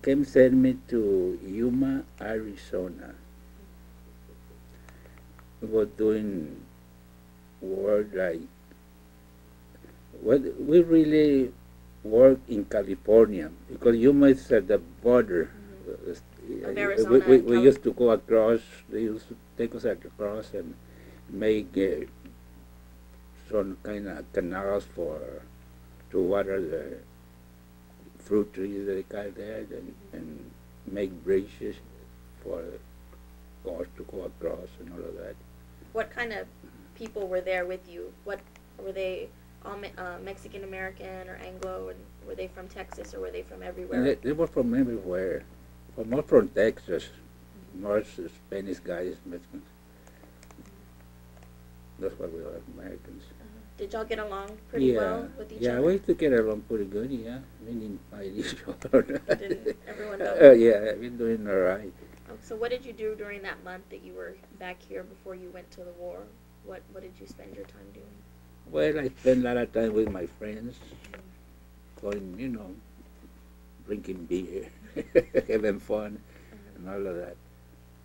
came send me to Yuma, Arizona. We were doing work like we really work in California because Yuma is at the border. Of Arizona We used to go across. They used to take us across and make some kind of canals for to water the fruit trees they got there and make bridges for cars to go across and all of that. What kind of people were there with you? What were they? All Mexican American or Anglo, and were they from Texas or were they from everywhere? They were from everywhere, more from Texas, more Spanish guys, Mexicans. That's why we are Americans. Did y'all get along pretty well with each other? Yeah, we used to get along pretty good, yeah. We didn't fight each other. Didn't everyone know? Yeah, we're doing all right. Oh, so what did you do during that month that you were back here before you went to the war? What did you spend your time doing? Well, I spent a lot of time with my friends, going, drinking beer, having fun, and all of that.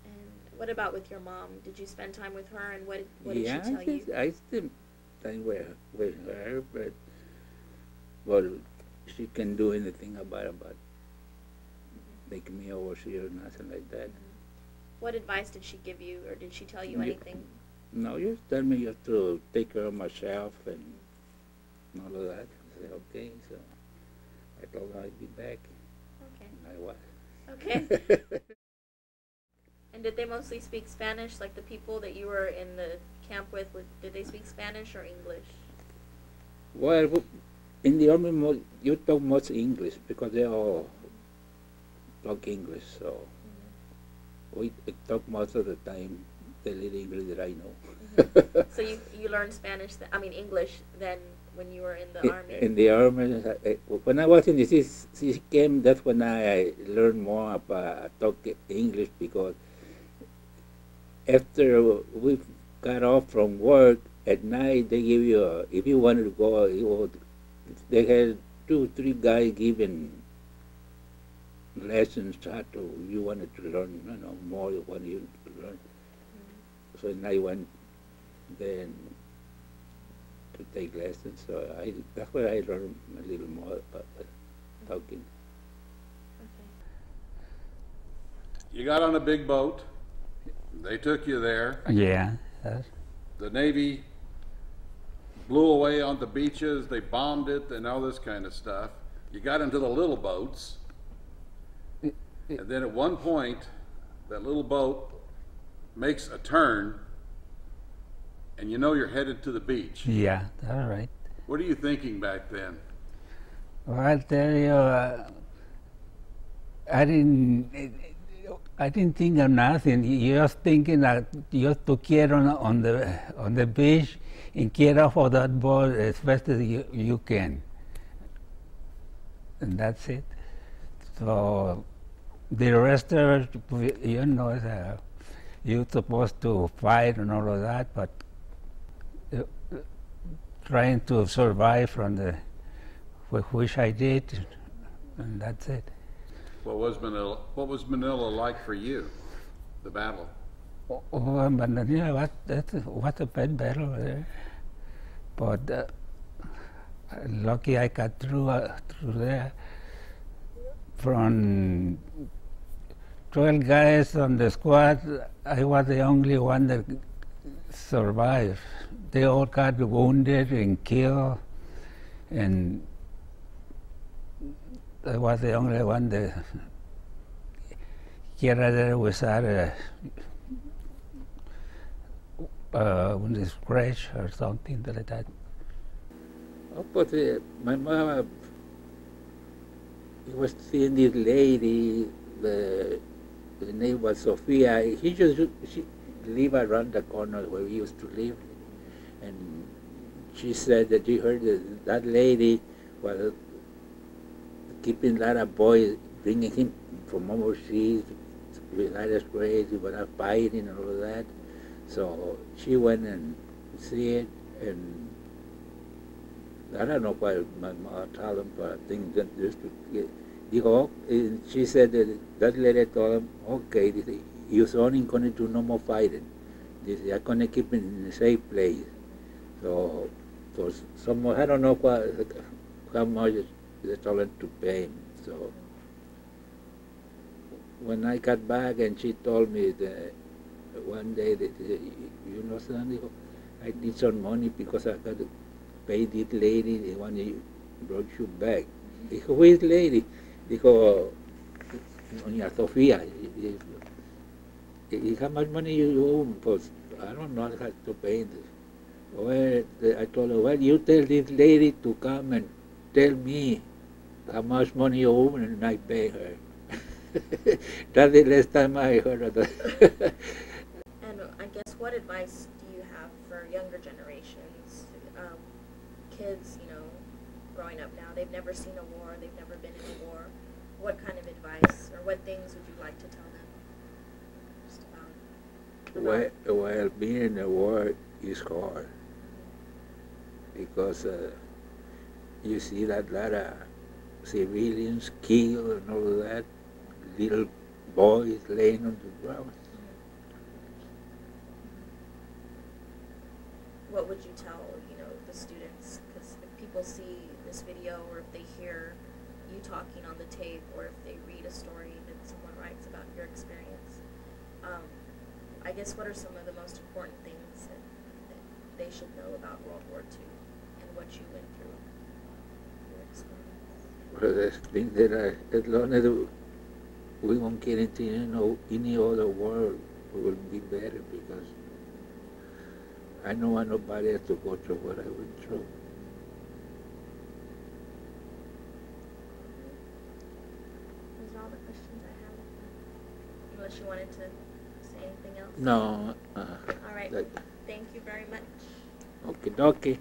And what about with your mom? Did you spend time with her, and what did she tell you? I spent time with her, but well, she can't do anything about making me overseer or nothing like that. What advice did she give you, or did she tell you anything? No, just tell me you have to take care of myself and all of that. I said, okay, so I told her I'd be back. Okay. And I was. Okay. And did they mostly speak Spanish, like the people that you were in the camp with? Did they speak Spanish or English? Well, in the army, you talk much English because they all talk English, so we talk most of the time the little English that I know. So you learned Spanish, English then when you were in the army? In the army, when I was in the CC camp, that's when I learned more about talking English because after we got off from work at night, they give you, if you wanted to go, they had 2-3 guys giving lessons how to, you wanted to learn, more you wanted to learn. So I went then to take lessons. So that's where I learned a little more about talking. Okay. You got on a big boat. They took you there. Yeah. The Navy blew away on the beaches. They bombed it and all this kind of stuff. You got into the little boats. And then at one point, that little boat makes a turn, and you're headed to the beach. Yeah, all right. What are you thinking back then? Well, I'll tell you, I didn't think of nothing. You're just thinking that you have to get on the beach and get off of that boat as fast as you can, and that's it. So the rest of it, you're supposed to fight and all of that, but trying to survive from which I did, and that's it. What was Manila like for you, the battle? Manila, what a bad battle there. But lucky I got through there. From 12 guys on the squad, I was the only one that survived. They all got wounded and killed, and I was the only one that get out there without a scratch or something like that. Oh, but my mother, he was seeing this lady, the name was Sophia. She lived around the corner where we used to live. And she said that she heard that lady was keeping a lot of boys, bringing him from overseas with other grades, we were fighting and all of that. So she went and see it, and I don't know why my mother told them, but I think that just to Dijo, she said that lady told him, okay, dice, your son is going to do no more fighting. Dice, I'm going to keep him in a safe place. So, for some, I don't know how much they told him to pay him. So, when I got back and she told me that one day that, you know, son, dijo, I need some money because I got to pay this lady, the one who brought you back. Dijo, who is lady? Dijo, Doña Sofía. How much money you owe? Because I don't know how to pay this. Well, I told her, well, you tell this lady to come and tell me how much money you owe and I pay her. That's the last time I heard of that. And I guess what advice do you have for younger generations, kids, you know, growing up now? They've never seen a war, they've never been in a war. What kind of advice or what things would you like to tell them? Just about Well, being in a war is hard because you see that lot of civilians killed and all of that, little boys laying on the ground. what would you tell, you know, the students? Because if people see this video or if they hear you talking on the tape or if they read a story that someone writes about your experience, I guess what are some of the most important things that they should know about World War II and what you went through, your experience? Well, I think that as long as we won't get into any other war, it will be better because I don't want nobody else to go through what I went through. Those are all the questions I have. Unless you wanted to say anything else? No. All right. That, Thank you very much. okay, dokie.